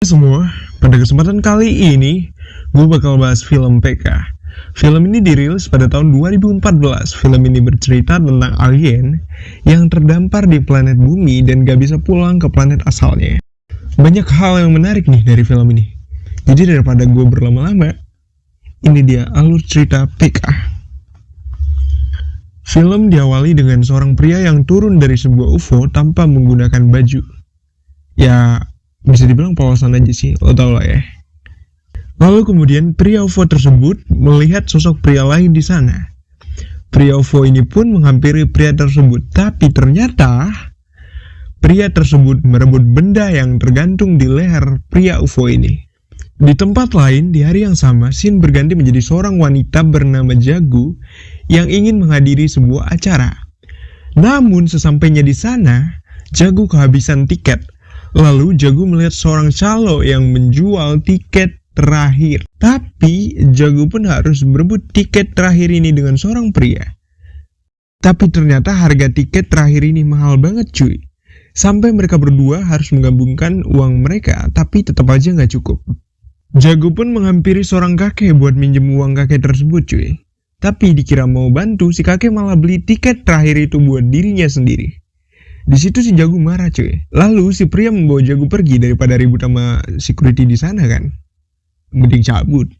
Semua, pada kesempatan kali ini gue bakal bahas film PK. Film ini dirilis pada tahun 2014. Film ini bercerita tentang alien yang terdampar di planet bumi dan gak bisa pulang ke planet asalnya. Banyak hal yang menarik nih dari film ini. Jadi daripada gue berlama-lama, ini dia alur cerita PK. Film diawali dengan seorang pria yang turun dari sebuah UFO tanpa menggunakan baju. Ya, bisa dibilang polosan aja sih, lo tau lah ya. Lalu kemudian pria UFO tersebut melihat sosok pria lain di sana. Pria UFO ini pun menghampiri pria tersebut, tapi ternyata pria tersebut merebut benda yang tergantung di leher pria UFO ini. Di tempat lain, di hari yang sama, Shin berganti menjadi seorang wanita bernama Jagu yang ingin menghadiri sebuah acara. Namun sesampainya di sana, Jagu kehabisan tiket. Lalu Jagu melihat seorang calo yang menjual tiket terakhir. Tapi Jagu pun harus berebut tiket terakhir ini dengan seorang pria. Tapi ternyata harga tiket terakhir ini mahal banget cuy. Sampai mereka berdua harus menggabungkan uang mereka, tapi tetap aja gak cukup. Jagu pun menghampiri seorang kakek buat minjem uang kakek tersebut cuy. Tapi dikira mau bantu, si kakek malah beli tiket terakhir itu buat dirinya sendiri. Di situ si Jagu marah cuy. Lalu si pria membawa Jagu pergi daripada ribut sama security di sana kan. Mending cabut.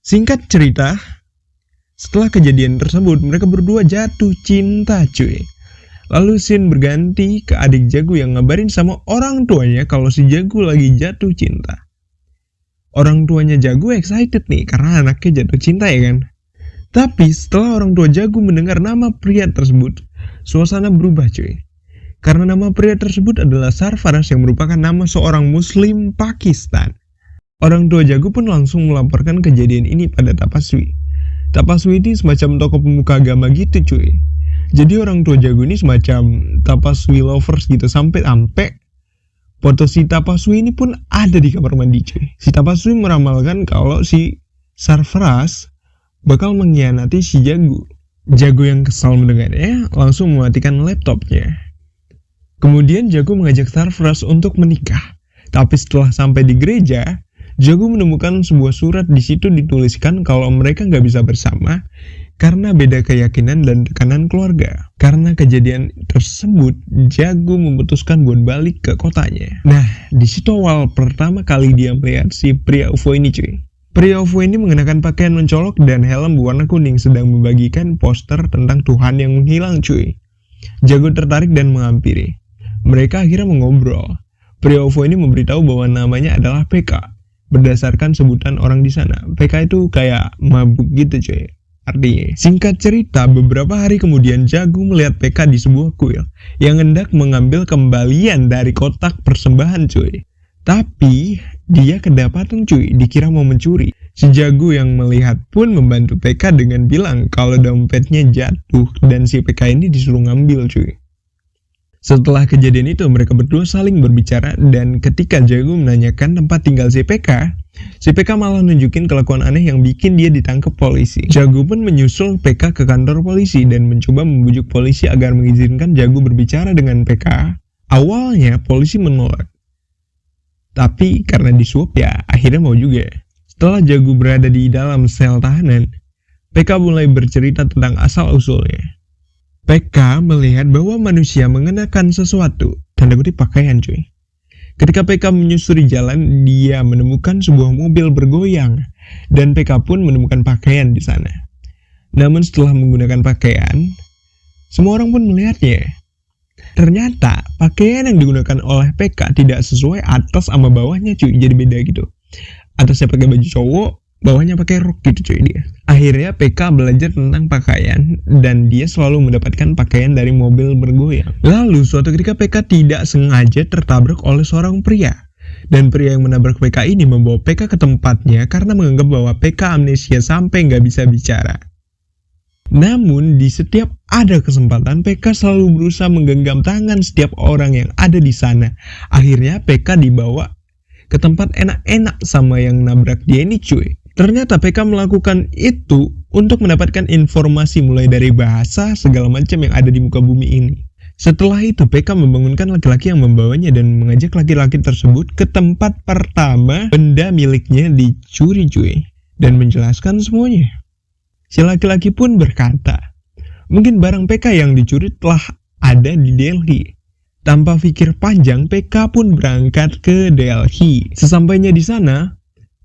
Singkat cerita, setelah kejadian tersebut mereka berdua jatuh cinta cuy. Lalu Shin berganti ke adik Jagu yang ngabarin sama orang tuanya kalau si Jagu lagi jatuh cinta. Orang tuanya Jagu excited nih karena anaknya jatuh cinta ya kan. Tapi setelah orang tua Jagu mendengar nama pria tersebut, suasana berubah cuy. Karena nama pria tersebut adalah Sarfaraz yang merupakan nama seorang muslim Pakistan. Orang tua Jagu pun langsung melaporkan kejadian ini pada Tapaswi. Tapaswi ini semacam tokoh pemuka agama gitu cuy. Jadi orang tua Jagu ini semacam Tapaswi lovers gitu. Sampai foto si Tapaswi ini pun ada di kamar mandi cuy. Si Tapaswi meramalkan kalau si Sarfaraz bakal mengkhianati si Jagu. Jagu yang kesal mendengarnya langsung mematikan laptopnya. Kemudian Jagu mengajak Sarfaraz untuk menikah. Tapi setelah sampai di gereja, Jagu menemukan sebuah surat. Di situ dituliskan kalau mereka nggak bisa bersama karena beda keyakinan dan tekanan keluarga. Karena kejadian tersebut, Jagu memutuskan buat balik ke kotanya. Nah, di situ awal pertama kali dia melihat si pria UFO ini cuy. Pria UFO ini mengenakan pakaian mencolok dan helm berwarna kuning sedang membagikan poster tentang Tuhan yang menghilang cuy. Jagu tertarik dan menghampiri. Mereka akhirnya mengobrol. Pria UFO ini memberitahu bahwa namanya adalah PK. Berdasarkan sebutan orang di sana. PK itu kayak mabuk gitu cuy. Artinya, singkat cerita, beberapa hari kemudian Jagu melihat PK di sebuah kuil yang hendak mengambil kembalian dari kotak persembahan cuy. Tapi dia kedapatan cuy, dikira mau mencuri. Si Jagu yang melihat pun membantu PK dengan bilang kalau dompetnya jatuh dan si PK ini disuruh ngambil cuy. Setelah kejadian itu mereka berdua saling berbicara dan ketika Jagu menanyakan tempat tinggal si PK malah nunjukin kelakuan aneh yang bikin dia ditangkap polisi. Jagu pun menyusul PK ke kantor polisi dan mencoba membujuk polisi agar mengizinkan Jagu berbicara dengan PK. Awalnya polisi menolak. Tapi karena disuap ya akhirnya mau juga. Setelah Jagu berada di dalam sel tahanan, PK mulai bercerita tentang asal-usulnya. PK melihat bahwa manusia mengenakan sesuatu, tanda kutip pakaian cuy. Ketika PK menyusuri jalan, dia menemukan sebuah mobil bergoyang dan PK pun menemukan pakaian di sana. Namun setelah menggunakan pakaian, semua orang pun melihatnya. Ternyata pakaian yang digunakan oleh PK tidak sesuai atas sama bawahnya cuy, jadi beda gitu. Atasnya pakai baju cowok, bawahnya pakai rok gitu cuy dia. Akhirnya PK belajar tentang pakaian dan dia selalu mendapatkan pakaian dari mobil bergoyang. Lalu suatu ketika PK tidak sengaja tertabrak oleh seorang pria. Dan pria yang menabrak PK ini membawa PK ke tempatnya karena menganggap bahwa PK amnesia sampai nggak bisa bicara. Namun di setiap ada kesempatan PK selalu berusaha menggenggam tangan setiap orang yang ada di sana. Akhirnya PK dibawa ke tempat enak-enak sama yang nabrak dia ini cuy. Ternyata PK melakukan itu untuk mendapatkan informasi mulai dari bahasa segala macam yang ada di muka bumi ini. Setelah itu PK membangunkan laki-laki yang membawanya dan mengajak laki-laki tersebut ke tempat pertama benda miliknya dicuri cuy, dan menjelaskan semuanya. Si laki-laki pun berkata, mungkin barang PK yang dicuri telah ada di Delhi. Tanpa pikir panjang, PK pun berangkat ke Delhi. Sesampainya di sana,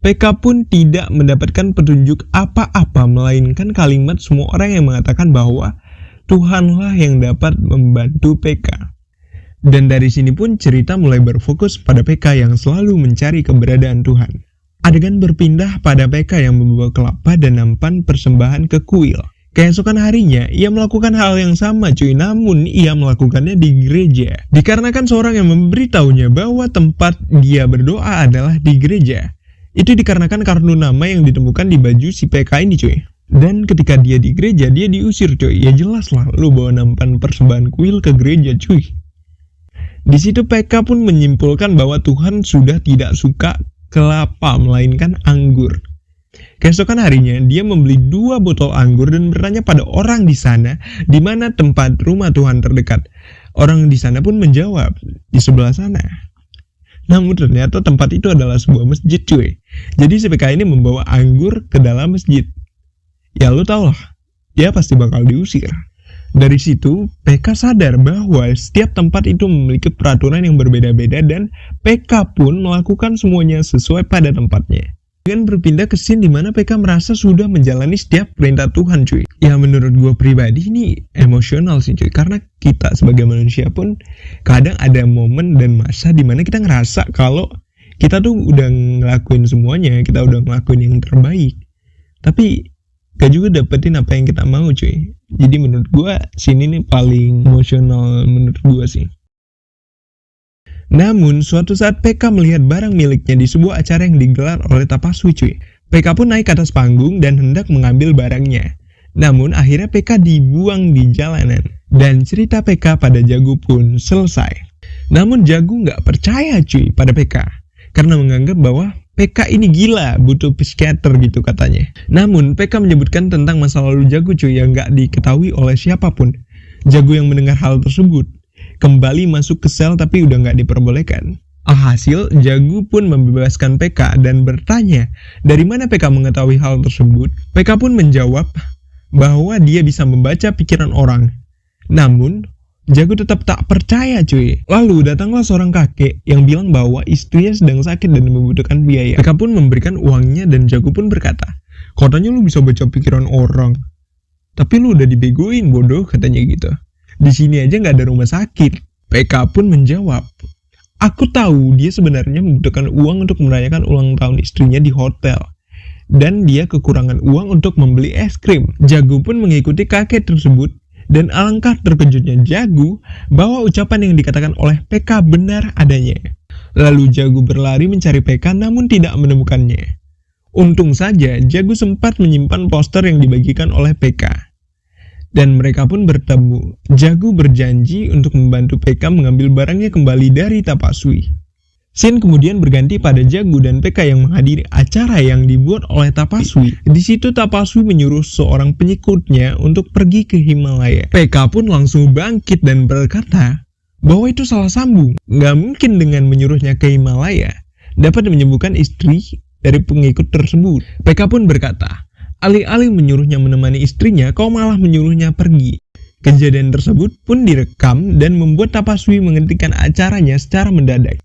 PK pun tidak mendapatkan petunjuk apa-apa, melainkan kalimat semua orang yang mengatakan bahwa Tuhanlah yang dapat membantu PK. Dan dari sini pun cerita mulai berfokus pada PK yang selalu mencari keberadaan Tuhan. Adegan berpindah pada PK yang membawa kelapa dan nampan persembahan ke kuil. Keesokan harinya, ia melakukan hal yang sama cuy, namun ia melakukannya di gereja. Dikarenakan seorang yang memberitahunya bahwa tempat dia berdoa adalah di gereja. Itu dikarenakan kartu nama yang ditemukan di baju si PK ini cuy. Dan ketika dia di gereja, dia diusir cuy. Ya jelas lah, lu bawa nampan persembahan kuil ke gereja cuy. Di situ PK pun menyimpulkan bahwa Tuhan sudah tidak suka kelapa, melainkan anggur. Keesokan harinya, dia membeli 2 botol anggur dan bertanya pada orang di sana di mana tempat rumah Tuhan terdekat. Orang di sana pun menjawab, di sebelah sana. Namun ternyata tempat itu adalah sebuah masjid cuy. Jadi si PK ini membawa anggur ke dalam masjid. Ya lu tau lah, dia pasti bakal diusir. Dari situ, PK sadar bahwa setiap tempat itu memiliki peraturan yang berbeda-beda dan PK pun melakukan semuanya sesuai pada tempatnya. Dengan berpindah ke scene dimana PK merasa sudah menjalani setiap perintah Tuhan cuy. Ya menurut gue pribadi ini emosional sih cuy. Karena kita sebagai manusia pun kadang ada momen dan masa dimana kita ngerasa kalau kita tuh udah ngelakuin semuanya, kita udah ngelakuin yang terbaik, tapi gak juga dapetin apa yang kita mau cuy. Jadi menurut gue scene ini paling emosional menurut gue sih. Namun, suatu saat PK melihat barang miliknya di sebuah acara yang digelar oleh Tapaswi cuy. PK pun naik ke atas panggung dan hendak mengambil barangnya. Namun, akhirnya PK dibuang di jalanan. Dan cerita PK pada Jagu pun selesai. Namun, Jagu nggak percaya cuy pada PK. Karena menganggap bahwa PK ini gila, butuh psikiater gitu katanya. Namun, PK menyebutkan tentang masa lalu Jagu cuy yang nggak diketahui oleh siapapun. Jagu yang mendengar hal tersebut kembali masuk ke sel tapi udah nggak diperbolehkan. Alhasil, Jagu pun membebaskan PK dan bertanya dari mana PK mengetahui hal tersebut. PK pun menjawab bahwa dia bisa membaca pikiran orang. Namun, Jagu tetap tak percaya cuy. Lalu datanglah seorang kakek yang bilang bahwa istrinya sedang sakit dan membutuhkan biaya. PK pun memberikan uangnya dan Jagu pun berkata, katanya lu bisa baca pikiran orang, tapi lu udah dibegoin bodoh, katanya gitu. Di sini aja nggak ada rumah sakit. PK pun menjawab, aku tahu dia sebenarnya membutuhkan uang untuk merayakan ulang tahun istrinya di hotel. Dan dia kekurangan uang untuk membeli es krim. Jagu pun mengikuti kakek tersebut. Dan alangkah terkejutnya Jagu bahwa ucapan yang dikatakan oleh PK benar adanya. Lalu Jagu berlari mencari PK namun tidak menemukannya. Untung saja Jagu sempat menyimpan poster yang dibagikan oleh PK. Dan mereka pun bertemu. Jagu berjanji untuk membantu PK mengambil barangnya kembali dari Tapaswi. Scene kemudian berganti pada Jagu dan PK yang menghadiri acara yang dibuat oleh Tapaswi. Di situ Tapaswi menyuruh seorang pengikutnya untuk pergi ke Himalaya. PK pun langsung bangkit dan berkata bahwa itu salah sambung. Gak mungkin dengan menyuruhnya ke Himalaya dapat menyembuhkan istri dari pengikut tersebut. PK pun berkata, alih-alih menyuruhnya menemani istrinya, kau malah menyuruhnya pergi. Kejadian tersebut pun direkam dan membuat Tapaswi menghentikan acaranya secara mendadak.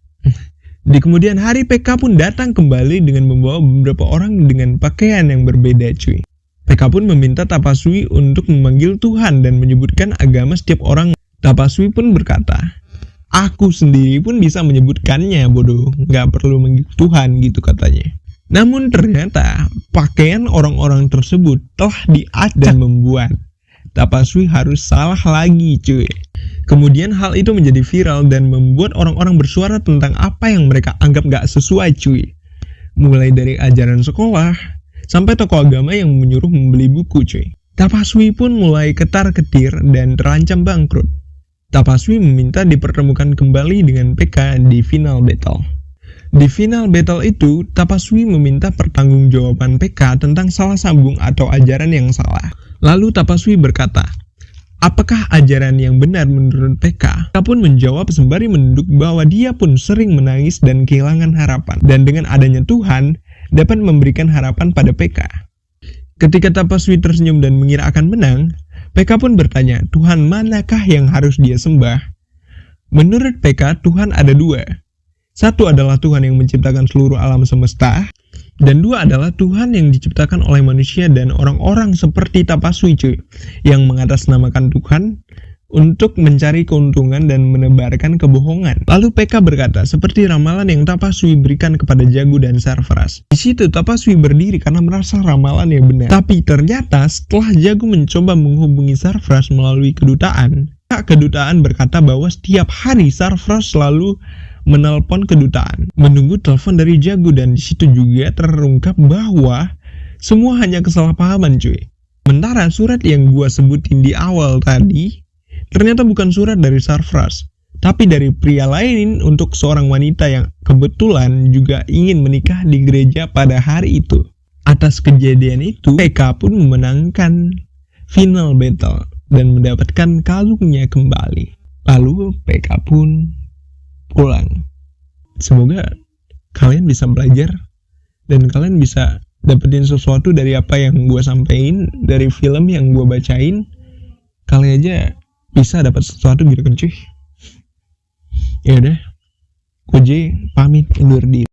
Di kemudian hari PK pun datang kembali dengan membawa beberapa orang dengan pakaian yang berbeda cuy. PK pun meminta Tapaswi untuk memanggil Tuhan dan menyebutkan agama setiap orang. Tapaswi pun berkata, aku sendiri pun bisa menyebutkannya bodoh, gak perlu manggil Tuhan gitu katanya. Namun ternyata pakaian orang-orang tersebut telah diacak dan membuat Tapaswi harus salah lagi cuy. Kemudian hal itu menjadi viral dan membuat orang-orang bersuara tentang apa yang mereka anggap gak sesuai cuy. Mulai dari ajaran sekolah sampai tokoh agama yang menyuruh membeli buku cuy. Tapaswi pun mulai ketar-ketir dan terancam bangkrut. Tapaswi meminta dipertemukan kembali dengan PK di final battle. Di final battle itu, Tapaswi meminta pertanggungjawaban PK tentang salah sambung atau ajaran yang salah. Lalu Tapaswi berkata, apakah ajaran yang benar menurut PK? PK pun menjawab sembari menunduk bahwa dia pun sering menangis dan kehilangan harapan. Dan dengan adanya Tuhan, dapat memberikan harapan pada PK. Ketika Tapaswi tersenyum dan mengira akan menang, PK pun bertanya, Tuhan manakah yang harus dia sembah? Menurut PK, Tuhan ada dua. Satu adalah Tuhan yang menciptakan seluruh alam semesta, dan dua adalah Tuhan yang diciptakan oleh manusia dan orang-orang seperti Tapaswi cuy, yang mengatasnamakan Tuhan untuk mencari keuntungan dan menebarkan kebohongan. Lalu PK berkata, seperti ramalan yang Tapaswi berikan kepada Jagu dan Sarfraz. Di situ Tapaswi berdiri karena merasa ramalan yang benar. Tapi ternyata setelah Jagu mencoba menghubungi Sarfraz melalui kedutaan, kedutaan berkata bahwa setiap hari Sarfraz selalu menelpon kedutaan, menunggu telepon dari Jagu, dan di situ juga terungkap bahwa semua hanya kesalahpahaman cuy. Sementara surat yang gua sebutin di awal tadi ternyata bukan surat dari Sarfraz, tapi dari pria lain untuk seorang wanita yang kebetulan juga ingin menikah di gereja pada hari itu. Atas kejadian itu, PK pun memenangkan final battle dan mendapatkan kalungnya kembali. Lalu PK pun pulang. Semoga kalian bisa belajar dan kalian bisa dapetin sesuatu dari apa yang gue sampein, dari film yang gue bacain. Kalian aja bisa dapat sesuatu gitu kan cuy. Ya udah, gue pamit undur diri.